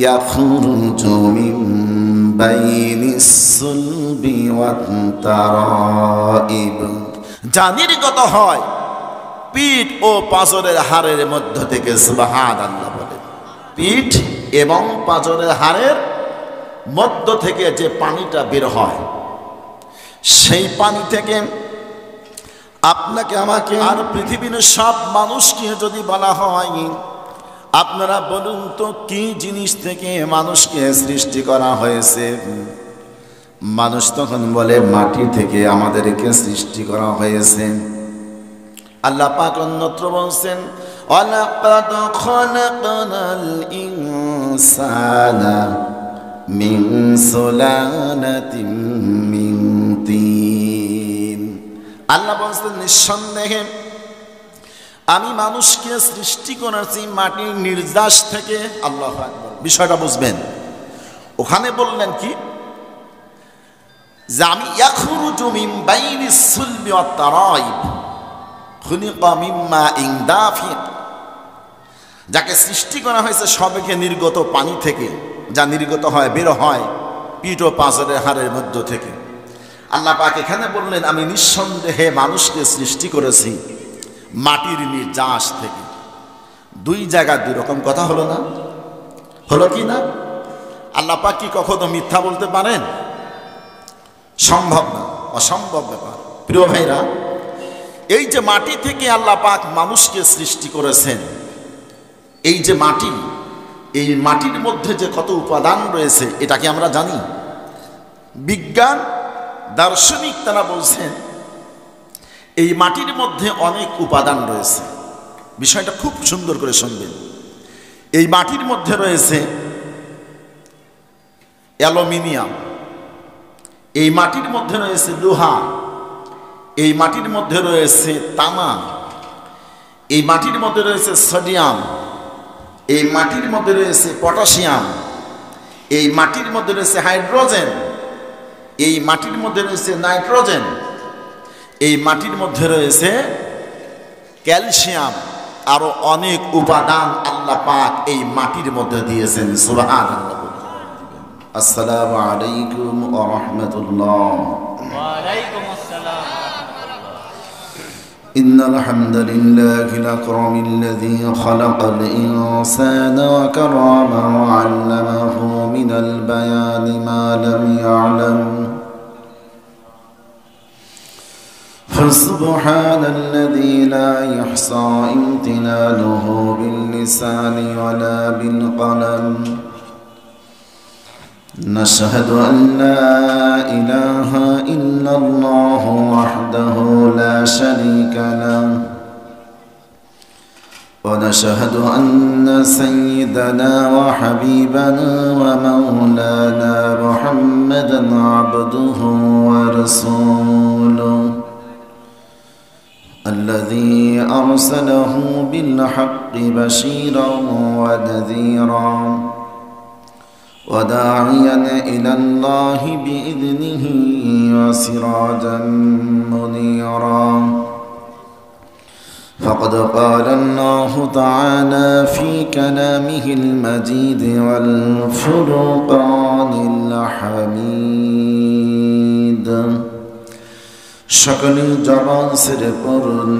ইয়াখরুজু মিন বাইনিস সুলবি ওয়াত তারাইব, যা নির্গত হয় পিঠ ও পাঁজরের হাড়ের মধ্য থেকে। সুবহানাল্লাহ বলে। পিঠ এবং পাঁজরের হাড়ের মধ্য থেকে যে পানিটা বের হয়, সেই পানি থেকে আপনাকে আমাকে আর পৃথিবীর সব মানুষকে যদি বলা হয় আপনারা বলুন তো কি জিনিস থেকে মানুষকে সৃষ্টি করা হয়েছে, মানুষ তখন বলে মাটি থেকে আমাদেরকে সৃষ্টি করা হয়েছে। আল্লাহ পাক অন্যত্র বলছেন ওয়ালাকাদ খালাকনাল ইনসানা মিন সুলালাতিন মিন তিন। আল্লাহ বলছেন নিঃসন্দেহে আমি মানুষকে সৃষ্টি করেছি মাটির নির্যাস থেকে। আল্লাহু আকবার। বিষয়টা বুঝবেন। ওখানে বললেন কি যে আমি ইয়াখরুজু মিন বাইনিস সুলবি ওয়াত তারাইব খুলিকা মিন মাইন দাফিক, যাকে সৃষ্টি করা হয়েছে সবেকে নির্গত পানি থেকে, যা নির্গত হয় বের হয় পিঠ ও পাঁজরের হাড়ের মধ্য থেকে। আল্লাহ পাক এখানে বললেন আমি নিঃসন্দেহে মানুষকে সৃষ্টি করেছি মাটির নির্যাস থেকে। দুই জায়গায় দুই রকম কথা হলো না? হলো কি না? আল্লাহ পাক কি কখনো মিথ্যা বলতে পারেন? সম্ভব না, অসম্ভব ব্যাপার। প্রিয় ভাইরা, এই যে মাটি থেকে আল্লাহ পাক মানুষকে সৃষ্টি করেছেন, এই যে মাটি, এই মাটির মধ্যে যে কত উপাদান রয়েছে এটা কি আমরা জানি? বিজ্ঞান দার্শনিক তারা বলছেন এই মাটির মধ্যে অনেক উপাদান রয়েছে। বিষয়টা খুব সুন্দর করে শুনবেন। এই মাটির মধ্যে রয়েছে অ্যালুমিনিয়াম, এই মাটির মধ্যে রয়েছে লোহা, এই মাটির মধ্যে রয়েছে তামা, এই মাটির মধ্যে রয়েছে সোডিয়াম, এই মাটির মধ্যে রয়েছে পটাশিয়াম, এই মাটির মধ্যে রয়েছে হাইড্রোজেন, এই মাটির মধ্যে রয়েছে নাইট্রোজেন, এই মাটির মধ্যে রয়েছে ক্যালসিয়াম, আরো অনেক উপাদান আল্লাহ পাক এই মাটির মধ্যে দিয়েছেন। সুবহানাল্লাহ। আসসালামু আলাইকুম ওয়া রাহমাতুল্লাহ। ওয়া আলাইকুম আসসালাম। ইন্নাল হামদালিল্লাহিল আকরামিল্লাযী খালাকাল ইনসানা ওয়া কারামাহু ওয়া 'allamahu মিনাল বায়ানি মা লাম ইয়া'লাম। فسبحان الذي لا يحصى امتنانه باللسان ولا بالقلم. نشهد أن لا إله إلا الله وحده لا شريك له، ونشهد أن سيدنا وحبيبنا ومولانا محمدا عبده ورسوله الذي أرسله بالحق بشيرا ونذيرا وداعيا إلى الله بإذنه وسراجا منيرا. فقد قال الله تعالى في كلامه المجيد والفرقان الحميد. সকলে জবান ছেড়ে পড়ুন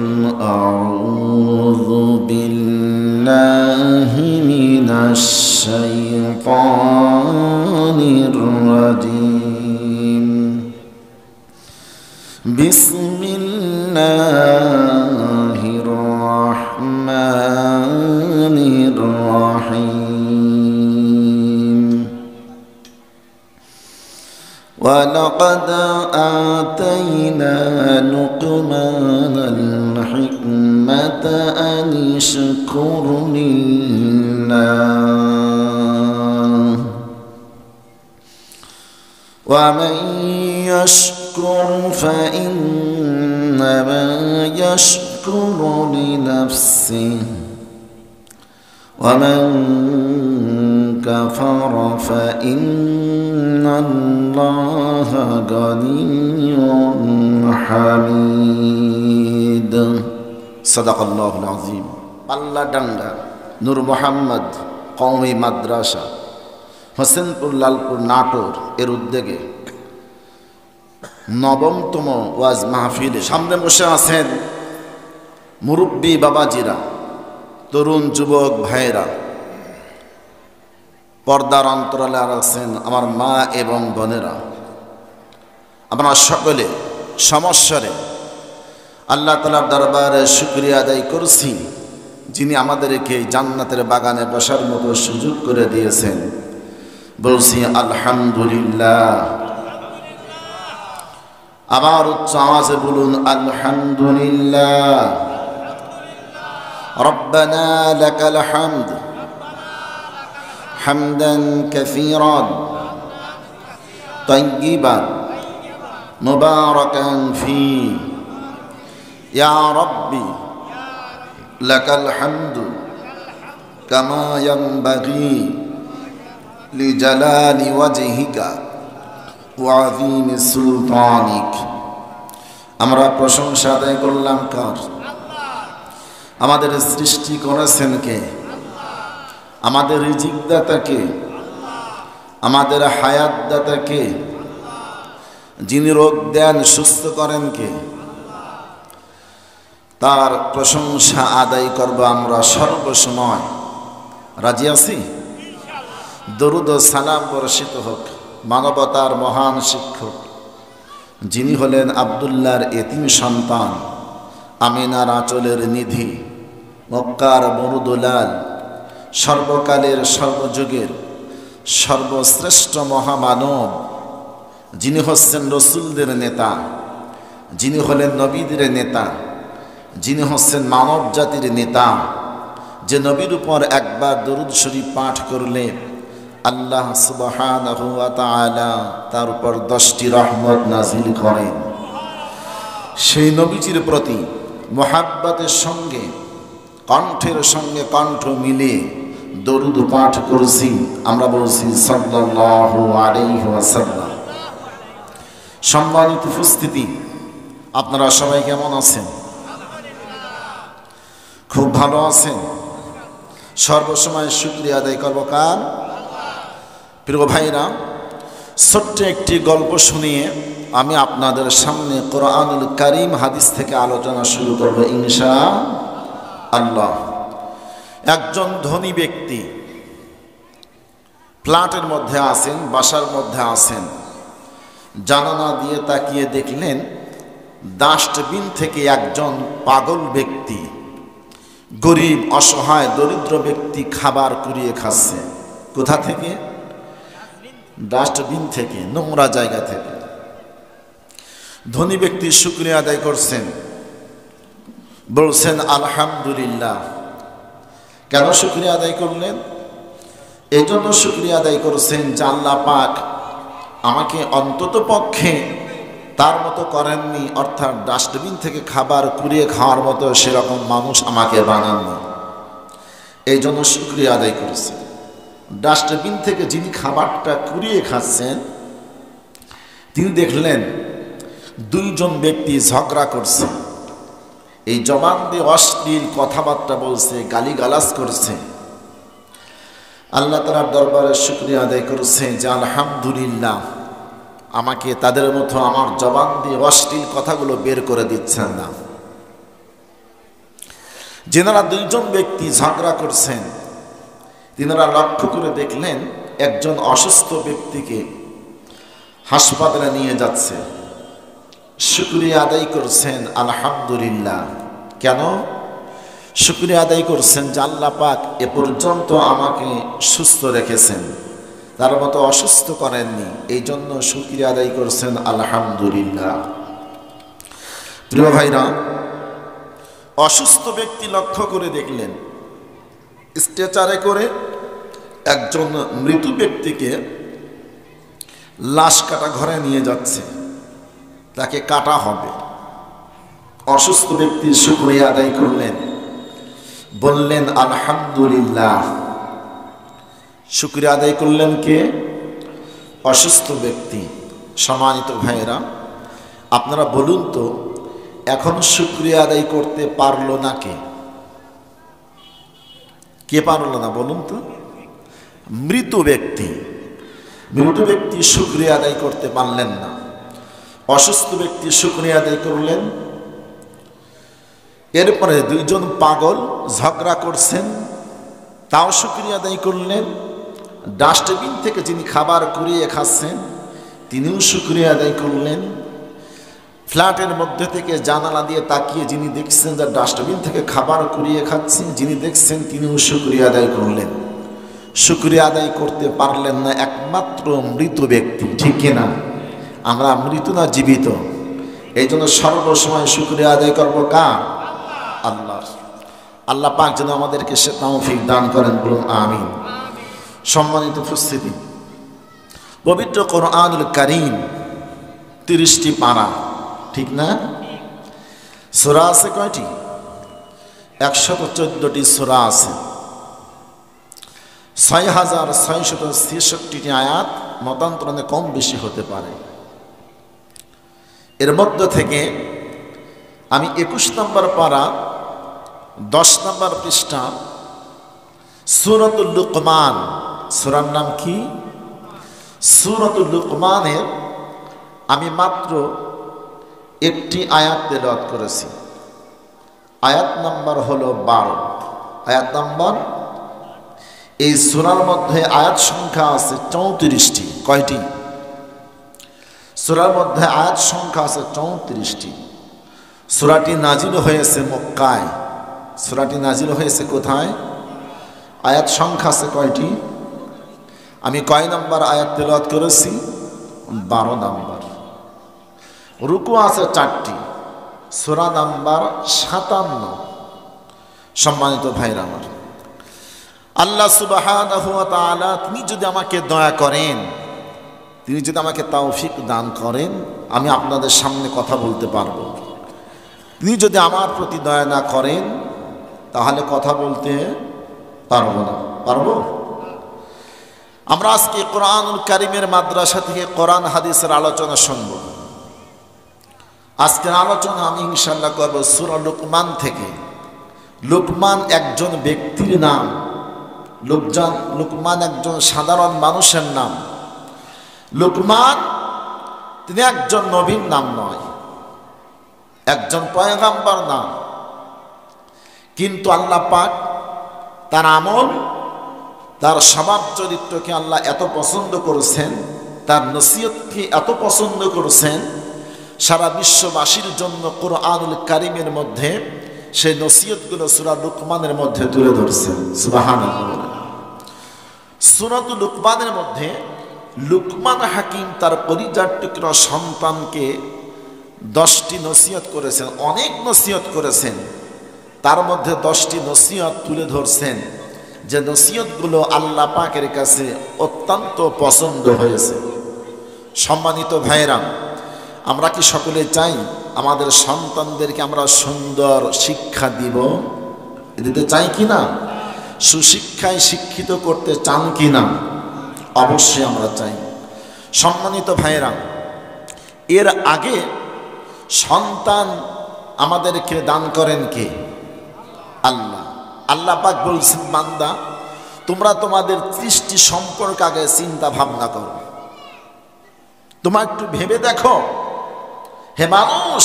আউযু বিল্লাহি মিনাশ শাইতানির রাজিম। বিসমিল্লাহির রাহমানির রাহিম। ولقد آتينا لقمان الحكمة أن اشكر لله ومن يشكر فإنما يشكر لنفسه ومن كفر فإن الله غني حميد. صدق الله العظيم. পাল্লাডাঙ্গা নূর মোহাম্মদ কওমি মাদ্রাসা হোসেনপুর লালপুর নাটোর এর উদ্যোগে ৯তম ওয়াজ মাহফিলে সামনে বসে আছেন মুরব্বী বাবাজিরা, তরুণ যুবক ভাইয়েরা, পর্দার অন্তরালে আছেন আমার মা এবং বোনেরা। আমরা সকলে সমস্যারে আল্লাহ তাআলার দরবারে শুকরিয়া আদায় করছি, যিনি আমাদেরকে জান্নাতের বাগানে বসার মতো সুযোগ করে দিয়েছেন। বলছি আলহামদুলিল্লাহ। আবার উচ্চ আওয়াজে বলুন আলহামদুলিল্লাহ। রব্বানা লাকাল হামদ হামদান কাসীরান তাইয়্যিবান মুবারাকান ফী ইয়া রাব্বি লাকাল হামদু কামা ইয়ানবাগী লিজালালি ওয়াজহিকা ওয়া আযীমি সুলতানিক। আমরা প্রশংসা আদায় করলাম কার? আমাদের সৃষ্টি করেছেন কে? আমাদের রিজিক দাতা কে? আমাদের হায়াত দাতা কে? যিনি রোগ দেন সুস্থ করেন কে? তার প্রশংসা আদায় করব আমরা সর্বসময়। রাজি আছি? দরুদ ও সালাম বর্ষিত হোক মানবতার মহান শিক্ষক, যিনি হলেন আব্দুল্লাহর এতিম সন্তান, আমিনার আঁচলের নিধি, মক্কার মরুদুলাল, সর্বকালের সর্বযুগের সর্বশ্রেষ্ঠ মহামানব, যিনি হচ্ছেন রসুলদের নেতা, যিনি হলেন নবীদের নেতা, যিনি হচ্ছেন মানব জাতির নেতা, যে নবীর উপর একবার দরুদ শরীফ পাঠ করলে আল্লাহ সুবহানাহু ওয়া তাআলা তার উপর 10টি রহমত নাজিল করেন। সেই নবীজির প্রতি মুহাব্বতের সঙ্গে কণ্ঠের সঙ্গে কণ্ঠ মিলিয়ে দরুদ পাঠ করছি। আমরা বলছি সাল্লাল্লাহু আলাইহি ওয়াসাল্লাম। সম্মানিত উপস্থিতি, আপনারা সবাই কেমন আছেন? খুব ভালো আছেন? সর্বসময় শুকরিয়া আদায় করব কার? প্রিয় ভাইরা, ছোট্ট একটি গল্প শুনিয়ে আমি আপনাদের সামনে কোরআনুল কারীম হাদিস থেকে আলোচনা শুরু করব ইনশাআল্লাহ। একজন ধনী ব্যক্তি ফ্ল্যাটের মধ্যে আছেন, বাসার মধ্যে আছেন। জানালা দিয়ে তাকিয়ে দেখলেন ডাস্টবিন থেকে একজন পাগল ব্যক্তি, গরিব অসহায় দরিদ্র ব্যক্তি খাবার কুড়িয়ে খাচ্ছে। কোথা থেকে? ডাস্টবিন থেকে, নোংরা জায়গা থেকে। ধনী ব্যক্তি শুকরিয়া আদায় করছেন, বলছেন আলহামদুলিল্লাহ। কেন শুকরিয়া আদায় করলেন? এই জন্য শুকরিয়া আদায় করছেন যে আল্লাহ পাক আমাকে অন্তত পক্ষে তার মতো করেননি, অর্থাৎ ডাস্টবিন থেকে খাবার কুড়িয়ে খাওয়ার মতো সেরকম মানুষ আমাকে বানাননি। এই জন্য শুকরিয়া আদায় করেছেন। ডাস্টবিন থেকে যিনি খাবারটা কুড়িয়ে খাচ্ছেন, তিনি দেখলেন দুইজন ব্যক্তি ঝগড়া করছে। এই জবান দিয়ে অশ্লীল কথাবার্তা বলছে, গালিগালাজ করছে। আল্লাহ তাআলার দরবারে শুকরিয়া আদায় করছে যে আলহামদুলিল্লাহ, আমাকে তাদের মতো আমার জবান দিয়ে অশ্লীল কথাগুলো বের করে দিচ্ছেন না। যেনারা দুইজন ব্যক্তি ঝগড়া করছেন, তিনারা লক্ষ্য করে দেখলেন একজন অসুস্থ ব্যক্তিকে হাসপাতালে নিয়ে যাচ্ছে। শুকরিয়া আদায় করছেন আলহামদুলিল্লাহ। কেন? শুকরিয়া আদায় করছেন যে আল্লাহ পাক এ পর্যন্ত আমাকে সুস্থ রেখেছেন, তার মতো অসুস্থ করেননি। এই জন্য শুকরিয়া আদায় করছেন আলহামদুলিল্লাহ। প্রিয় ভাইরা, অসুস্থ ব্যক্তি লক্ষ্য করে দেখলেন স্ট্রেচারে করে একজন মৃত ব্যক্তিকে লাশ কাটা ঘরে নিয়ে যাচ্ছে, তাকে কাটা হবে। অসুস্থ ব্যক্তি শুকরিয়া আদায় করলেন, বললেন আলহামদুলিল্লাহ। শুকরিয়া আদায় করলেন কে? অসুস্থ ব্যক্তি। সম্মানিত ভাইয়েরা, আপনারা বলুন তো, এখন শুকরিয়া আদায় করতে পারলো না কে? কে পারল না বলুন তো? মৃত ব্যক্তি। মৃত ব্যক্তি শুকরিয়া আদায় করতে পারলেন না, অসুস্থ ব্যক্তি শুকরিয়া আদায় করলেন। এরপরে দুইজন পাগল ঝগড়া করছেন, তাও শুকরিয়া আদায় করলেন। ডাস্টবিন থেকে যিনি খাবার কুড়িয়ে খাচ্ছেন তিনিও শুকরিয়া আদায় করলেন। ফ্ল্যাটের মধ্যে থেকে জানালা দিয়ে তাকিয়ে যিনি দেখছেন যে ডাস্টবিন থেকে খাবার কুড়িয়ে খাচ্ছেন, যিনি দেখছেন তিনিও শুকরিয়া আদায় করলেন। শুকরিয়া আদায় করতে পারলেন না একমাত্র মৃত ব্যক্তি, ঠিক কিনা? আমরা মৃত না জীবিত, এই জন্য সর্বসময় শুকরিয়া আদায় করবো কার? আল্লাহর। আল্লাহ পাক যেন আমাদেরকে সে তৌফিক দান করেন, বলুন আমিন। সম্মানিত উপস্থিতি, পবিত্র কোরআনুল কারীম 30টি পারা, ঠিক না? সূরা আছে কয়টি? 114টি সূরা আছে, 6666টি আয়াত, মতান্তরে কম বেশি হতে পারে। এর মধ্য থেকে আমি 21 নম্বর পারা 10 নম্বর পৃষ্ঠা সূরাতুল লুকমান, সূরার নাম কি? সূরাতুল লুকমানের আমি মাত্র একটি আয়াত তেলাওয়াত করেছি। আয়াত নাম্বার হলো 12। আয়াত নাম্বার, এই সূরার মধ্যে আয়াত সংখ্যা আছে 34টি। কয়টি? সূরার মধ্যে আয়াত সংখ্যা আছে 34টি। সূরাটি নাজিল হয়েছে মক্কায়। সূরাটি নাজিল হয়েছে কোথায়? আয়াত সংখ্যা আছে কয়টি? আমি কয় নাম্বার আয়াত তেলাওয়াত করেছি? 12 নাম্বার। রুকু আছে 4টি, সূরা নাম্বার 57। সম্মানিত ভাইরা আমার, আল্লাহ সুবহানাহু ওয়া তাআলা তিনি যদি আমাকে দয়া করেন, তিনি যদি আমাকে তৌফিক দান করেন, আমি আপনাদের সামনে কথা বলতে পারবো। তিনি যদি আমার প্রতি দয়া না করেন তাহলে কথা বলতে পারবো না। পারবো? আমরা আজকে কোরআনুল কারীমের মাদ্রাসা থেকে কোরআন হাদিসের আলোচনা শুনব। আজকের আলোচনা আমি ইনশাআল্লাহ করব সূরা লুকমান থেকে। লুকমান একজন ব্যক্তির নাম, লুকমান একজন সাধারণ মানুষের নাম। লুকমান তিনি একজন নবীর নাম নয়, একজন পয়গম্বর নাম। কিন্তু আল্লাহ পাক তার আমল, তার স্বভাব চরিত্রকে আল্লাহ এত পছন্দ করেছেন, তার নসিহতকে এত পছন্দ করেছেন, সারা বিশ্ববাসীর জন্য কোরআনুল কারীমের মধ্যে সেই নসিহতগুলো সূরা লুকমানের মধ্যে তুলে ধরছেন। সুবহানাল্লাহ। সূরাতুল লুকমানের মধ্যে লুকমান হাকিম তার কলিজার টুকরা সন্তানকে 10টি নসিহত করেছেন, অনেক নসিহত করেছেন। তার মধ্যে 10টি নসিহত তুলে ধরছেন, যে নসিহতগুলো আল্লাহ পাকের কাছে অত্যন্ত পছন্দ হয়েছে। সম্মানিত ভাইরা, আমরা কি সকলে চাই আমাদের সন্তানদেরকে আমরা সুন্দর শিক্ষা দিতে চাই কি না? সুশিক্ষায় শিক্ষিত করতে চান কি না? অবশ্যই আমরা চাই। সম্মানিত ভাইরা, এর আগে সন্তান আমাদেরকে দান করেন কে? আল্লাহ। আল্লাহ পাক বলছেন, বান্দা তোমরা তোমাদের 30টি সম্পর্ক আগে চিন্তা ভাবনা করো। তোমরা একটু ভেবে দেখো, হে মানুষ,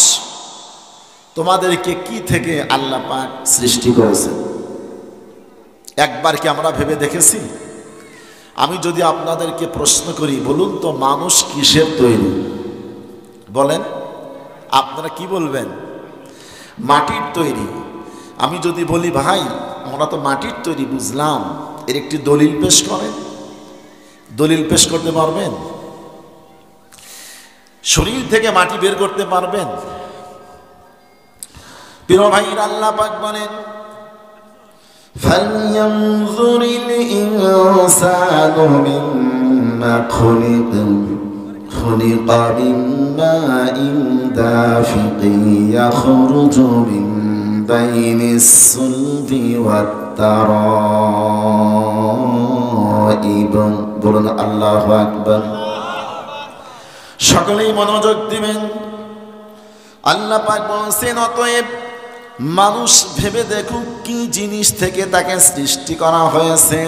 তোমাদেরকে কি থেকে আল্লাহ পাক সৃষ্টি করেছেন? একবার কি আমরা ভেবে দেখেছি? আমি যদি আপনাদেরকে প্রশ্ন করি, বলুন তো মানুষ কিসের তৈরি? বলেন, আপনারা কি বলবেন? মাটির তৈরি। আমি যদি বলি ভাই আমরা তো মাটির তৈরি বুঝলাম, এর একটি দলিল পেশ করেন। দলিল পেশ করতে পারবেন? শরীর থেকে মাটি বের করতে পারবেন? প্রিয় ভাইরা, আল্লাহ পাক বলেন, ফালইয়ানজুরিল ইনসানু মিম্মা খুলিক খুলিকা মিন মাইন দাফিকিন ইয়াখরুজু মিন বাইনিস সুলবি ওয়াত তারাইব। বলুন আল্লাহু আকবার। সকলেই মনোযোগ দিবেন। আল্লাহ পাক বলেন, অতএব মানুষ ভেবে দেখুক কি জিনিস থেকে তাকে সৃষ্টি করা হয়েছে।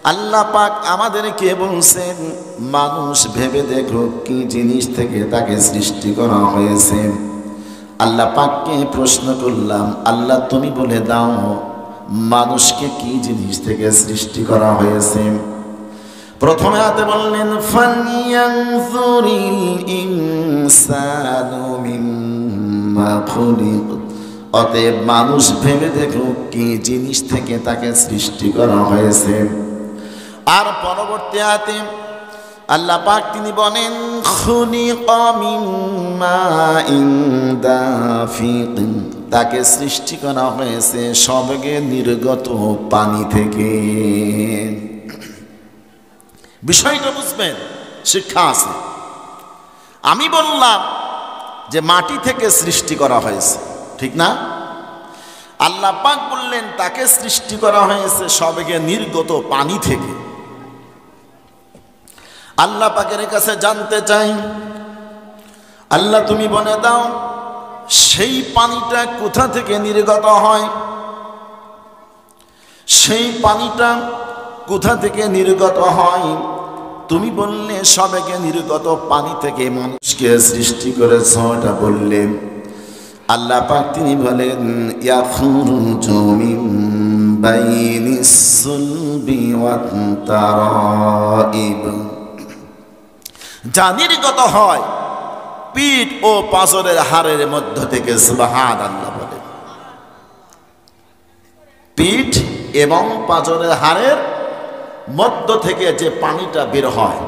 আল্লাহ পাক আমাদেরকে বলছেন মানুষ ভেবে দেখো কি জিনিস থেকে তাকে সৃষ্টি করা হয়েছে। আল্লাহ পাককে প্রশ্ন করলাম, আল্লাহ তুমি বলে দাও মানুষকে কি জিনিস থেকে সৃষ্টি করা হয়েছে। প্রথমে আয়াতে বললেন ফালইয়ানজুরিল ইনসানু মিম্মা খুলিক, অতএব মানুষ ভেবে দেখো কি জিনিস থেকে তাকে সৃষ্টি করা হয়েছে। আর পরবর্তী আয়াতে আল্লাহ পাক তিনি বলেন খুলিকা মিন মাইন দাফিক, তাকে সৃষ্টি করা হয়েছে সবেগে নির্গত পানি থেকে। বিষয়টা বুঝবেন, শিক্ষা আছে। আমি বললাম যে মাটি থেকে সৃষ্টি করা হয়েছে, ঠিক না? আল্লাহ পাক বললেন তাকে সৃষ্টি করা হয়েছে সবেগে নির্গত পানি থেকে। আল্লাহ পাকের কাছে জানতে চাই, আল্লাহ তুমি বলে দাও সেই পানিটা কোথা থেকে নির্গত হয়, সেই পানিটা কোথা থেকে নির্গত হয়? তুমি বললে সবেগে নির্গত পানি থেকে মানুষকে সৃষ্টি করেছ, এটা বললে। আল্লাহ পাক তিনি বলেন ইয়াখরুজু মিন বাইনিস সুলবি ওয়াত তারাইব, যা নির্গত হয় পিঠ ও পাঁজরের হাড়ের মধ্য থেকে। সুবহানাল্লাহ বলে, পিঠ এবং পাঁজরের হাড়ের মধ্য থেকে যে পানিটা বের হয়,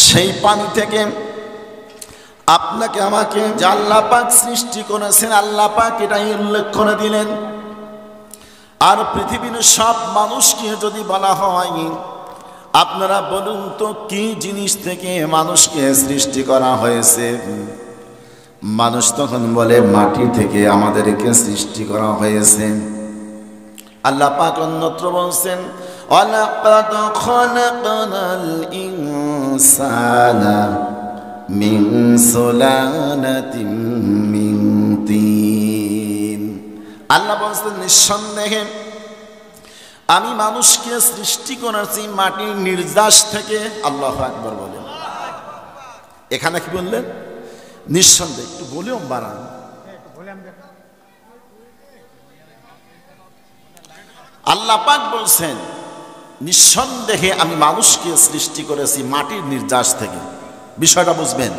সেই পানি থেকে আপনাকে আমাকে যে আল্লাহ পাক সৃষ্টি করেছেন, আল্লাহ পাক এটাই উল্লেখ করে দিলেন। আর পৃথিবীর সব মানুষকে যদি বলা হয় আপনারা বলুন তো কি জিনিস থেকে মানুষকে সৃষ্টি করা হয়েছে, মানুষ তখন বলে মাটি থেকে আমাদেরকে সৃষ্টি করা হয়েছে। আল্লাহ পাক অন্যত্র বলছেন ওয়ালাকাদ খালাকনাল ইনসানা মিন সুলালাতিন মিন তিন। আল্লাহ বলছেন নিঃসন্দেহে আমি মানুষকে সৃষ্টি করেছি মাটির নির্যাস থেকে। আল্লাহু আকবার বলেন। এখানে কি বললেন? নিঃসন্দেহে। একটু ভলিউম বাড়ান। আল্লাহ পাক বলছেন নিঃসন্দেহে আমি মানুষকে সৃষ্টি করেছি মাটির নির্যাস থেকে। বিষয়টা বুঝবেন।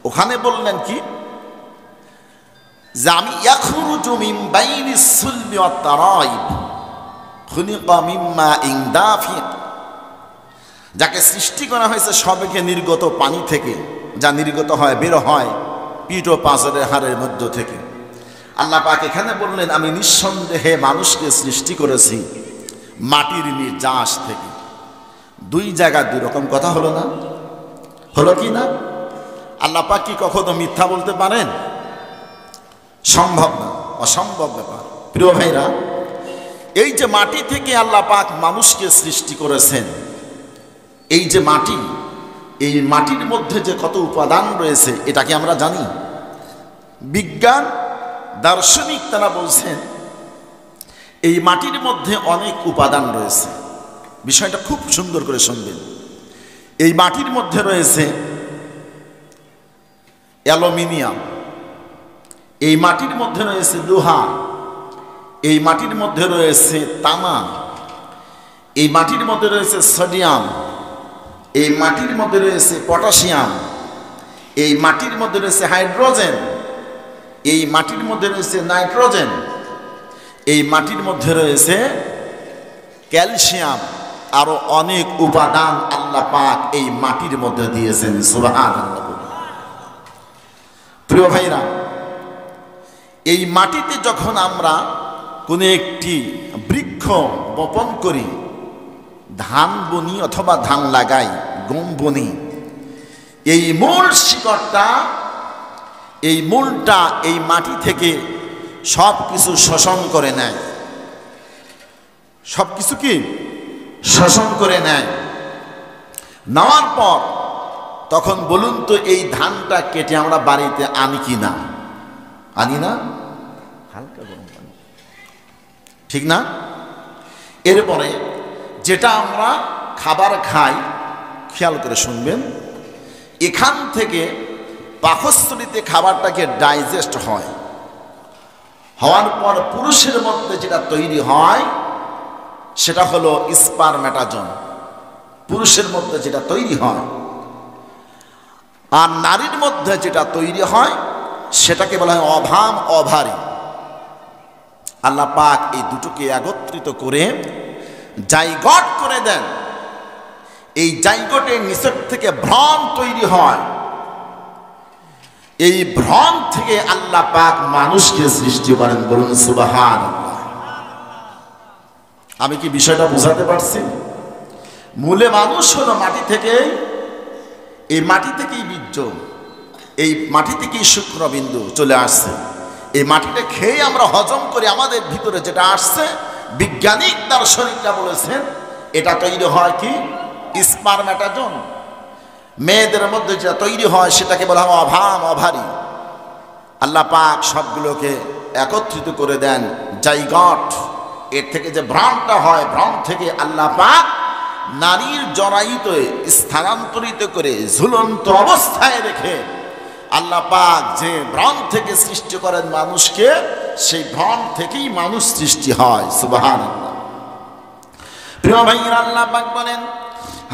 ওখানে বললেন কি যে আমি ইয়াখরুজু মিন বাইনিস সুলবি ওয়াত তারাইব খুলিকা মিন মাইন দাফিক, যাকে সৃষ্টি করা হয়েছে সবেগে নির্গত পানি থেকে, যা নির্গত হয় বের হয় পিঠ ও পাঁজরের হাড়ের মধ্য থেকে। আল্লাহ পাক এখানে বললেন আমি নিঃসন্দেহে মানুষকে সৃষ্টি করেছি মাটির নির্যাস থেকে। দুই জায়গায় দুই রকম কথা হলো না? হলো কি না? আল্লাহ পাক কি কখনো মিথ্যা বলতে পারেন? সম্ভব না, অসম্ভব ব্যাপার। প্রিয় ভাইরা, এই যে মাটি থেকে আল্লাহ পাক মানুষকে সৃষ্টি করেছেন, এই যে মাটি, এই মাটির মধ্যে যে কত উপাদান রয়েছে এটা কি আমরা জানি? বিজ্ঞান দার্শনিক তারা বলছেন এই মাটির মধ্যে অনেক উপাদান রয়েছে। বিষয়টা খুব সুন্দর করে শুনবেন। এই মাটির মধ্যে রয়েছে অ্যালুমিনিয়াম, এই মাটির মধ্যে রয়েছে লোহা, এই মাটির মধ্যে রয়েছে তামা, এই মাটির মধ্যে রয়েছে সোডিয়াম, এই মাটির মধ্যে রয়েছে পটাশিয়াম, এই মাটির মধ্যে রয়েছে হাইড্রোজেন, এই মাটির মধ্যে রয়েছে নাইট্রোজেন, এই মাটির মধ্যে রয়েছে ক্যালসিয়াম, আরো অনেক উপাদান আল্লাহ পাক এই মাটির মধ্যে দিয়েছেন। সুবহানাল্লাহ। প্রিয় ভাইরা, এই মাটিতে যখন আমরা কোনো একটি বৃক্ষ বপন করি, ধান বুনি অথবা ধান লাগাই, গম বুনি, এই মূল শিকড়টা, এই মূলটা এই মাটি থেকে সব কিছু শোষণ করে নেয়। সব কিছু কি শোষণ করে নেয়। নেওয়ার পর তখন বলুন তো এই ধানটা কেটে আমরা বাড়িতে আনি কি না? আনি না? হালকা গরম পানি, ঠিক না? এরপরে যেটা আমরা খাবার খাই, খেয়াল করে শুনবেন, এখান থেকে পাকস্থলীতে খাবারটাকে ডাইজেস্ট হয়, হওয়ার পর পুরুষের মধ্যে যেটা তৈরি হয় সেটা হলো স্পারম্যাটাজন, পুরুষের মধ্যে যেটা তৈরি হয়। আর নারীর মধ্যে যেটা তৈরি হয় সেটাকে বলা হয় অভাম, অভারী। আল্লাহ পাক এই দুটোকে একত্রিত করে জাইগট করে দেন। এই জাইগটের নিচের থেকে ভ্রণ তৈরি হয়। এই ভ্রণ থেকে আল্লাহ পাক মানুষকে সৃষ্টি করেন। বলুন সুবহানাল্লাহ। আমি কি বিষয়টা বোঝাতে পারছি? মূলে মানুষ হলো মাটি থেকে, এই মাটি থেকেই বীর্য, এই মাটি থেকেই শুক্রবিন্দু চলে আসছে। এই মাটিটা খেয়ে আমরা হজম করে আমাদের ভিতরে যেটা আসছে, বিজ্ঞানিক দার্শনিকরা বলেছেন এটা তৈরি হয় কি স্পারম্যাটাজন। মেয়েদের মধ্যে যেটা তৈরি হয় সেটাকে বলা হয় অভাম, অভারী। আল্লাহ পাক সবগুলোকে একত্রিত করে দেন জাইগট। এর থেকে যে ভ্রণটা হয়, ভ্রণ থেকে আল্লাহ পাক নারীর জরায়ুতে স্থানান্তরিত করে ঝুলন্ত অবস্থায় রেখে আল্লাহ পাক যে ভ্রণ থেকে সৃষ্টি করেন মানুষকে, সেই ভ্রণ থেকেই মানুষ সৃষ্টি হয়। সুবহানাল্লাহ। প্রিয় ভাইরা, আল্লাহ পাক বলেন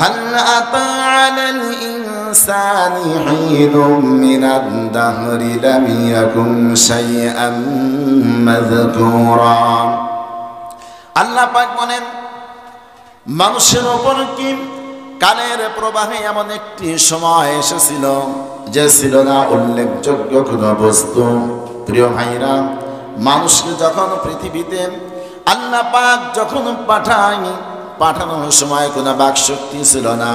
হাল আতা আলাল ইনসানি হিনুম মিনাদ দাহরি লাম ইয়াকুন শাইআম মাযকুরা। আল্লাহ পাক বলেন মানুষের ওপর কি কালের প্রবাহে এমন একটি সময় এসেছিল যে ছিল না উল্লেখযোগ্য কোন বস্তু। প্রিয় ভাইরা, মানুষকে যখন পৃথিবীতে আল্লাহ পাক যখন পাঠানোর সময় কোনো বাকশক্তি ছিল না,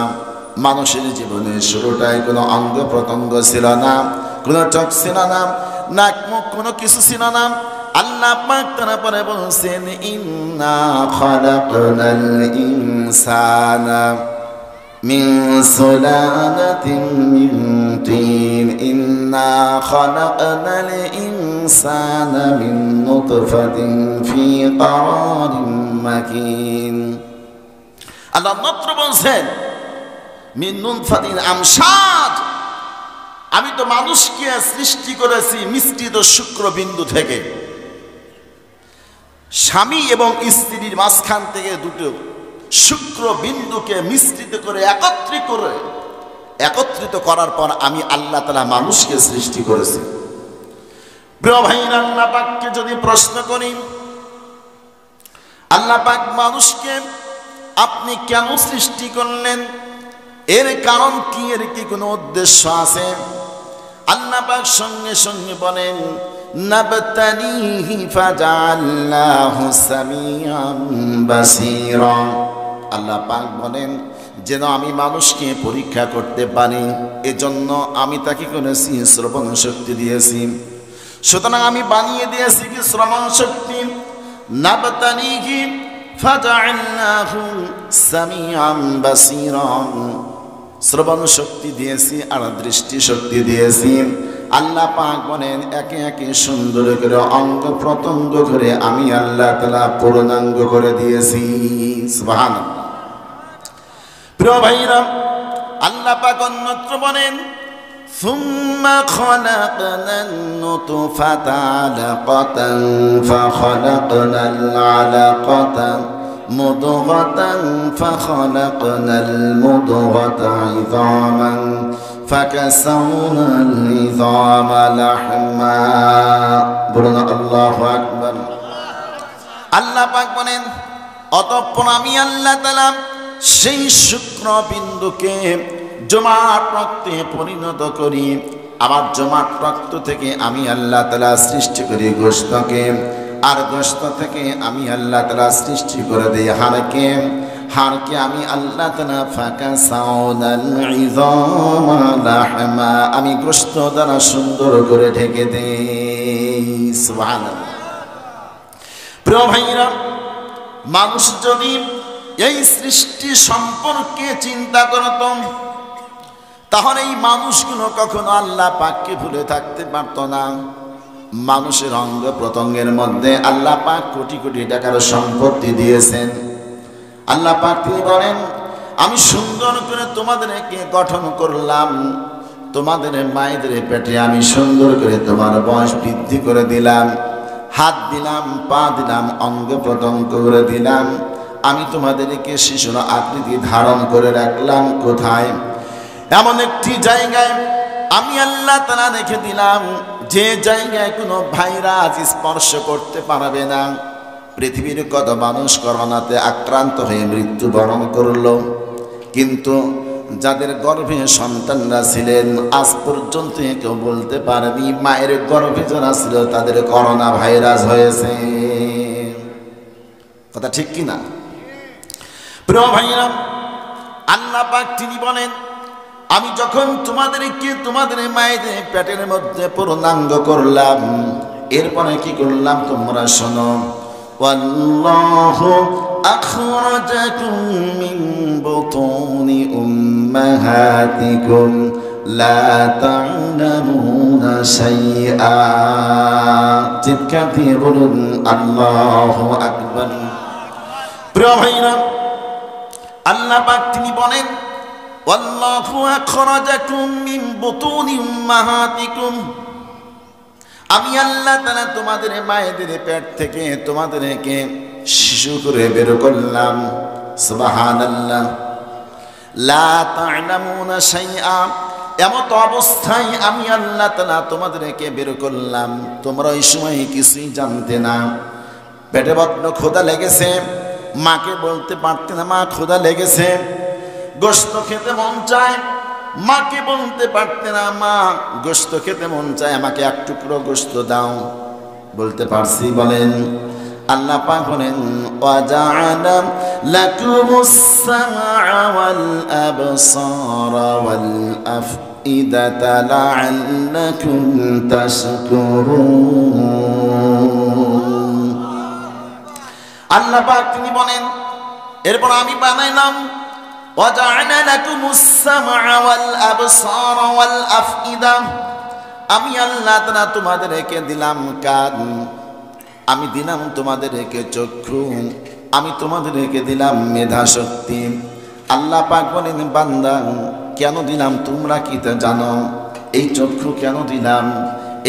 মানুষের জীবনের শুরুটায় কোনো অঙ্গ প্রত্যঙ্গ ছিল না, কোনো চোখ ছিল না, নাক মুখ কোনো কিছু ছিল না। আল্লাহ পাক তারপরে বলছেন ইন্না খালাকনাল ইনসানা মিন সুলালাতিন মিন তিন ইন্না খালাকনাল ইনসানা মিন নুতফাতিন ফি ক্বারারিন মাকিন। আল্লাহ মাত্র বলছেন মিন নুতফাতিন আমশাজ, আমি তো মানুষকে সৃষ্টি করেছি মিশ্রিত শুক্রবিন্দু থেকে। স্বামী এবং স্ত্রীর মাঝখান থেকে দুটো শুক্রবিন্দুকে মিশ্রিত করে একত্রিত করার পর আমি আল্লাহ তাআলা মানুষকে সৃষ্টি করেছি। প্রিয় ভাইরা, আল্লাহ পাককে যদি প্রশ্ন করি, আল্লাহ পাক মানুষকে আপনি কেন সৃষ্টি করলেন, এর কারণ কি, এর কি কোনো উদ্দেশ্য আছে? আল্লাহ পাক সঙ্গে সঙ্গে বলেন নাবতালিহি ফাজাআলনাহু সামিআন বাসীরা। আল্লাহ পাক বলেন যেন আমি মানুষকে পরীক্ষা করতে পারি, এজন্য আমি তাকে করেছি শ্রবণ শক্তি দিয়েছি। সুতরাং আমি বানিয়ে দিয়েছি কি শ্রবণ শক্তি। নাবতালিহি ফাজাআলনাহু সামিআন বাসীরা, শ্রবণ শক্তি দিয়েছি আর দৃষ্টি শক্তি দিয়েছি। আল্লাহ পাক বলেন একে একে সুন্দর করে অঙ্গ প্রত্যঙ্গ করে আমি আল্লাহ তাআলা পূর্ণাঙ্গ করে দিয়েছি। সুবহানাল্লাহ। প্রিয় ভাইরা, আল্লাহ পাক অন্যত্র বলেন সুম্মা খালাকনান নুতফাতা আলাকাতান ফাখালাকনাল আলাকাতা মুদগাতান ফাখালাকনাল মুদগাতা ইযামান ফাকাসাউনাল ইযামা লাহমা। বলুন আল্লাহু আকবার। আল্লাহ পাক বলেন অতঃপর আমি আল্লাহ তাআলা সেই শুক্রবিন্দুকে জমাট রক্তে পরিণত করি। আবার জমাট রক্ত থেকে আমি আল্লাহ তাআলা সৃষ্টি করি গোশতকে, আর গোশত থেকে আমি আল্লাহ তাআলা সৃষ্টি করে দেই হাড়কে, হাড়কে আমি আল্লাহ তাআলা ফাকাসাউনাল ইযামা লাহমা, আমি গোশত দ্বারা সুন্দর করে ঢেকে দেই। সুবহানাল্লাহ। প্রিয় ভাইরা, মানুষ যদি এই সৃষ্টি সম্পর্কে চিন্তা করত তাহলে এই মানুষগুলো কখনো আল্লাহ পাককে ভুলে থাকতে পারত না। মানুষের অঙ্গ প্রত্যঙ্গের মধ্যে আল্লাহ পাক কোটি কোটি টাকার সম্পত্তি দিয়েছেন। আল্লাহ পাক তিনি বলেন, আমি সুন্দর করে তোমাদেরকে গঠন করলাম, তোমাদের মায়েদের পেটে আমি সুন্দর করে তোমার বয়স বৃদ্ধি করে দিলাম, হাত দিলাম, পা দিলাম, অঙ্গ প্রত্যঙ্গ করে দিলাম। আমি তোমাদেরকে শিশুর আকৃতি ধারণ করে রাখলাম কোথায়? এমন একটি জায়গায় আমি আল্লাহ তাআলা রেখে দিলাম, যে জায়গায় কোনো ভাইরাস স্পর্শ করতে পারবে না। পৃথিবীর কত মানুষ করোনাতে আক্রান্ত হয়ে মৃত্যুবরণ করলো, কিন্তু যাদের গর্ভে সন্তানরা ছিলেন আজ পর্যন্ত কেউ বলতে পারেনি মায়ের গর্ভে যারা ছিল তাদের করোনা ভাইরাস হয়েছে। কথা ঠিক কিনা? প্রিয় ভাইরা, আল্লাহ পাক তিনি বলেন, আমি যখন তোমাদেরকে তোমাদের মায়েদের পেটের মধ্যে পূর্ণাঙ্গ করলাম, এরপরে কি করলাম তোমরা শোনো। ওয়াল্লাহু আখরাজাকুম মিন বুতুনি উম্মাহাতিকুম লা তা'লামুনা শাইআ। চিৎকার দিয়ে বলুন আল্লাহু আকবার। প্রিয় ভাইরা, আল্লাহ পাক তিনি বলেন, ওয়াল্লাহু আখরাজাকুম মিন বুতুনি উম্মাহাতিকুম, আমি আল্লাহ তাআলা তোমাদের মায়েদের পেট থেকে তোমাদেরকে শিশু করে বের করলাম। সুবহানাল্লাহ। লা তা'লামুনা শাইআ, এমত অবস্থায় আমি আল্লাহ তাআলা তোমাদেরকে বের করলাম, তোমরা ওই সময় কিছুই জানতে না। পেটে বড্ড ক্ষুধা লেগেছে, মাকে বলতে পারতে না মা ক্ষুধা লেগেছে, গোশত খেতে মন চায়, মাকে বলতে পারতে না মা গোশত খেতে মন চায়, আমাকে এক টুকরো গোশত দাও, বলতে পারছি? বলেন। আল্লাহ পাক বলেন, ওয়াজআলা লাকুমুস সামআ ওয়াল আবসারা ওয়াল আফইদাতা লাআল্লাকুম তাশকুরুন। আল্লাহ পাক তিনি বলেন, এরপর আমি বানাইলাম ওয়াজআলা লাকুমুস সামআ ওয়াল আবসারা ওয়াল আফইদা, আমি আল্লাহ তাআলা তোমাদেরকে দিলাম কান, আমি দিলাম তোমাদেরকে চক্ষু, আমি তোমাদেরকে দিলাম মেধা শক্তি। আল্লাহ পাক বলেন, বান্দা কেন দিলাম তোমরা কি তা জানো? এই চক্ষু কেন দিলাম,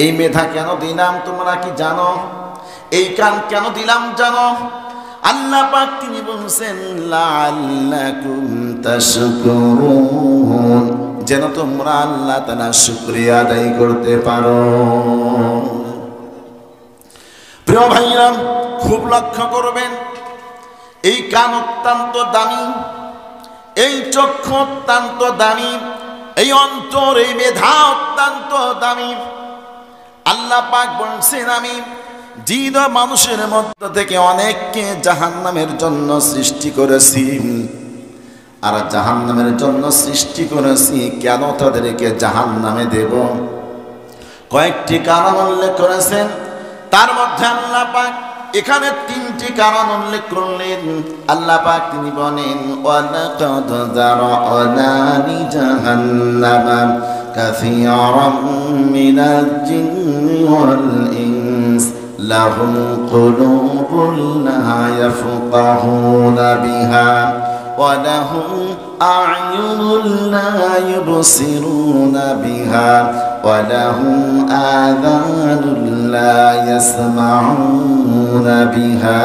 এই মেধা কেন দিলাম তোমরা কি জানো? এই কান কেন দিলাম জানো? আল্লাহ পাক তিনি বলছেন, লাআল্লাকুম তাশকুরুন, যেন তোমরা আল্লাহ তাআলা শুকরিয়া আদায় করতে পারো। প্রিয় ভাইরা, খুব লক্ষ্য করবেন, এই কান অত্যন্ত দামি, এই চক্ষু অত্যন্ত দামি, এই অন্তর, এই মেধা অত্যন্ত দামি। আল্লাহ পাক বলছেন, আমি জিন ও মানুষের মধ্য থেকে অনেককে জাহান্নামের জন্য সৃষ্টি করেছি, আর জাহান্নামের জন্য সৃষ্টি করেছি কেন তাদেরকে জাহান্নামে দেব? কয়েকটি কারণ উল্লেখ করেছেন, তার মধ্যে আল্লাহ পাক এখানে তিনটি কারণ উল্লেখ করলেন। আল্লাহ পাক তিনি বলেন, ওয়ালাকাদ যারা'না লিজাহান্নামা কাসীরাম মিনাল জিন্নি ওয়াল ইনস লাহুম কুলুবুন লা ইয়াফকাহুনা বিহা ওয়া লাহুম আ'য়ুনুন লা ইউবসিরুনা বিহা ওয়া লাহুম আযানুন লা ইয়াসমাউনা বিহা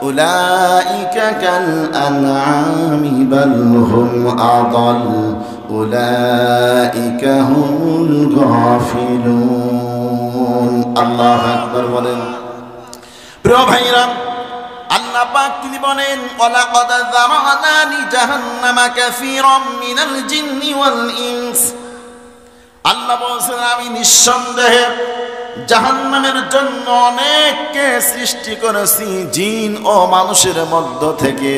উলাইকা কাল আনআমি বাল হুম আদাল উলাইকা হুমুল গাফিলুন। আল্লাহু আকবার বলেন। প্রিয় ভাইরা, আল্লাহ পাক তিনি বলেন, ওয়ালাকাদ যারা'না লিজাহান্নামা কাসীরাম মিনাল জিন্নি ওয়াল ইনস, আল্লাহ বলেন আমি নিঃসন্দেহে জাহান্নামের জন্য অনেককে সৃষ্টি করেছি জিন ও মানুষের মধ্য থেকে,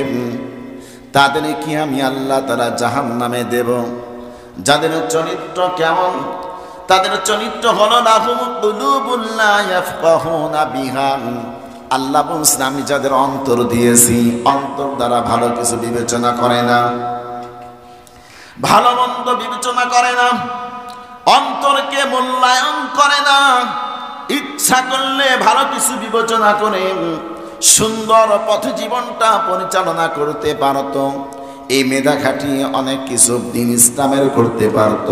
তাদের কি আমি আল্লাহ তাআলা জাহান্নামে দেব? যাদের চরিত্র কেমন? তাদের চরিত্র হলো লাহুম কুলুবুন লা ইয়াফকাহুনা বিহা, আল্লাহ বলছেন আমি যাদের অন্তর দিয়েছি, অন্তর দ্বারা ভালো কিছু বিবেচনা করে না, ভালো মন্দ বিবেচনা করে না, অন্তরকে মূল্যায়ন করে না, ইচ্ছা করলে ভালো কিছু বিবেচনা করে, সুন্দর পথে জীবনটা পরিচালনা করতে পারত, এই মেধা খাটিয়ে অনেক কিছু দিন ইসলামের করতে পারত,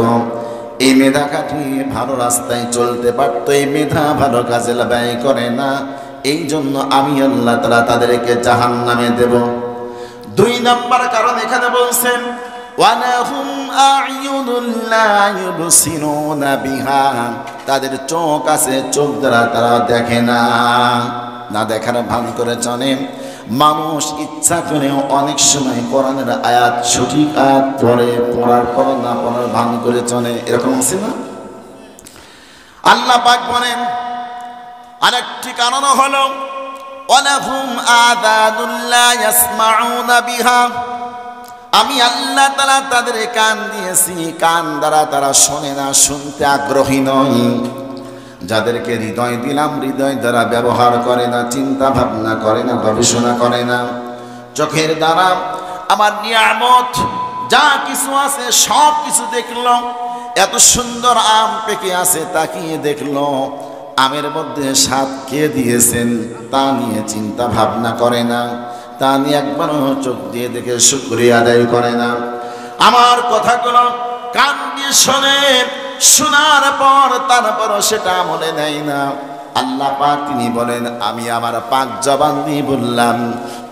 এই মেধা খাটিয়ে ভালো রাস্তায় চলতে পারত। এই মেধা ভালো কাজে ব্যয় করে না, এই জন্য আমি আল্লাহ তাআলা তাদেরকে জাহান্নামে দেব। 2 নম্বর কারণ এখানে বলছেন ওয়ালাহুম আ'য়ুনুন লা ইউবসিরুনা বিহা, তাদের চোখ আছে, চোখ দ্বারা তারা দেখে না, না দেখার ভান করে চলে। মানুষ ইচ্ছা করেও অনেক সময় কোরআনের আয়াত সঠিক আয়াত পড়ে, পড়ার পর না পড়ার ভান করে চলে, এরকম আছে না? আল্লাহ পাক বলেন আরেকটি কারণ হলো ওয়ালাহুম আযানুন লা ইয়াসমাউনা বিহা, আমি আল্লাহ তাআলা তাদের কান দিয়েছি, কান দ্বারা তারা শোনে না, শুনতে আগ্রহী নয়। যাদেরকে হৃদয় দিলাম, হৃদয় দ্বারা ব্যবহার করে না, চিন্তা ভাবনা করে না, গবেষণা করে না। চোখের দ্বারা আমার নিয়ামত যা কিছু আছে সব কিছু দেখলো, এত সুন্দর আম পেকে আছে তাকিয়ে দেখলো, আমের মধ্যে স্বাদ কে দিয়েছেন তা নিয়ে চিন্তা ভাবনা করে না, তা নিয়ে একবারও চোখ দিয়ে দেখে শুকরিয়া আদায় করে না। আমার কথাগুলো কান দিয়ে শোনে, শোনার পর তারপরও সেটা মনে নেয় না। আল্লাহ পাক তিনি বলেন আমি আমার পাক জবান দিয়ে বললাম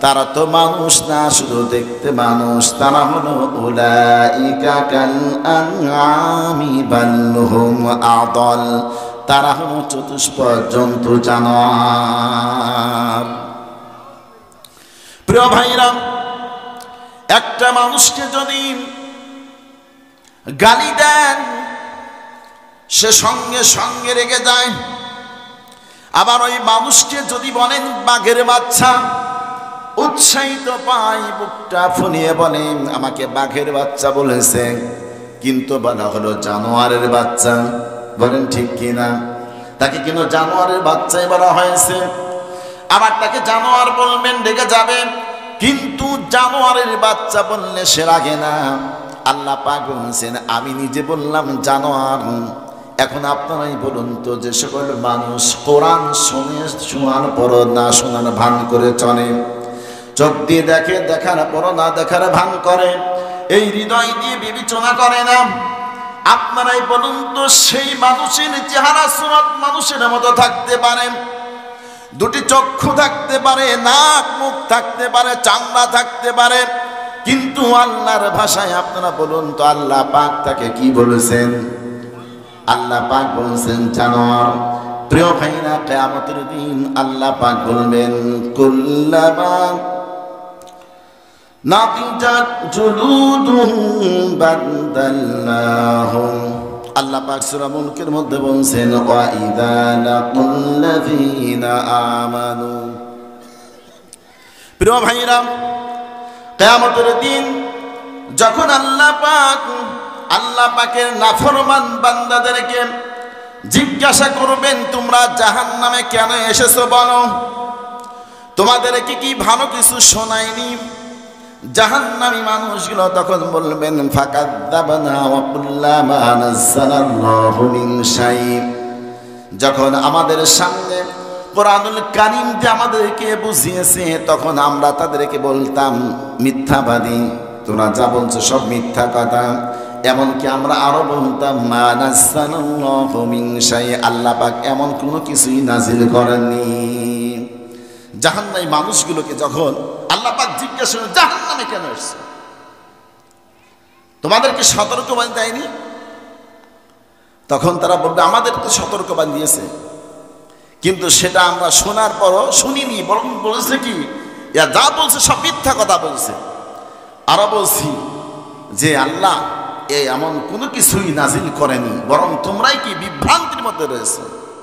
তারা তো মানুষ না, শুধু দেখতে মানুষ। তারা হলো উলাইকা কাল আনআমি বাল হুম আদাল, তারা হলো চতুষ্পদ জন্তু, জানোয়ার। প্রিয় ভাইরা, একটা মানুষকে যদি গালি দেন সে সঙ্গে সঙ্গে রেগে যায়। আবার ওই মানুষকে যদি বলেন বাঘের বাচ্চা, উৎসাহিত পায়, বুকটা ফুলিয়ে বলেন আমাকে বাঘের বাচ্চা বলেছে, কিন্তু বলা হলো জানোয়ারের বাচ্চা। বলেন ঠিক কিনা? তাকে কিন্তু জানোয়ারের বাচ্চাই বলা হয়েছে। আবার তাকে জানোয়ার বলবেন রেগে যাবে, কিন্তু জানোয়ারের বাচ্চা বললে সে রাগে না। আল্লাহ পাক বলছেন আমি নিজে বললাম জানোয়ার। এখন আপনারাই বলুন তো, যে সকল মানুষ কোরআন শুনে শোনার পর না শোনার ভান করে চলে, চোখ দিয়ে দেখে, দেখার পর না দেখার ভান করে, এই হৃদয় দিয়ে বিবেচনা করে না, আপনারাই বলুন তো সেই মানুষের চেহারা সুরত মানুষের মতো থাকতে পারে, দুটি চক্ষু থাকতে পারে, নাক মুখ থাকতে পারে, চামড়া থাকতে পারে, কিন্তু আল্লাহর ভাষায় আপনারা বলুন তো আল্লাহ পাক তাকে কি বলেছেন? আল্লাহ পাক বলছেন জানোয়ার। প্রিয় ভাইরা, কিয়ামতের দিন আল্লাহ পাক বলবেন কুল্লামা নাদিজাত জুলুদুহুম বাদদাল্লাহুম, আল্লাহ পাক সূরা মুলকের মধ্যে বলছেন ওয়া ইযা লাকুল্লাযীনা আমানু। প্রিয় ভাইরা, কিয়ামতের দিন যখন আল্লাহ পাকের নাফরমান বান্দাদেরকে জিজ্ঞাসা করবেন তোমরা জাহান্নামে কেন এসেছো বলো, তোমাদেরকে কি ভালো কিছু শোনায়নি? জাহান্নামী মানুষগুলো তখন বলবেন ফাকাদ্দাবনা ওয়া কুল্লা মা নাযালাল্লাহু মিন শাই। যখন আমাদের সামনে কোরআনুল কারীম যে আমাদেরকে বুঝিয়েছে তখন আমরা তাদেরকে বলতাম মিথ্যাবাদী, তোমরা যা বলছো সব মিথ্যা কথা। এমনকি আমরা আরো বলতাম মা নাযালাল্লাহু মিন শাই, আল্লাহ পাক এমন কোনো কিছুই নাজিল করেননি। জাহান্নামী মানুষগুলোকে যখন আল্লাহ পাক জিজ্ঞাসা করেন জাহান্নামে কেন এসেছো, তোমাদেরকে সতর্কবাণী দেয়নি? তখন তারা বলবে আমাদেরকে সতর্কবাণী দিয়েছে, কিন্তু সেটা আমরা শোনার পরও শুনিনি, বরং বলেছে কি যা বলছে সব মিথ্যা কথা বলছে। আরো বলছি যে আল্লাহ এমন কোনো কিছুই নাজিল করেনি, বরং তোমরাই কি বিভ্রান্তির মধ্যে রয়েছে।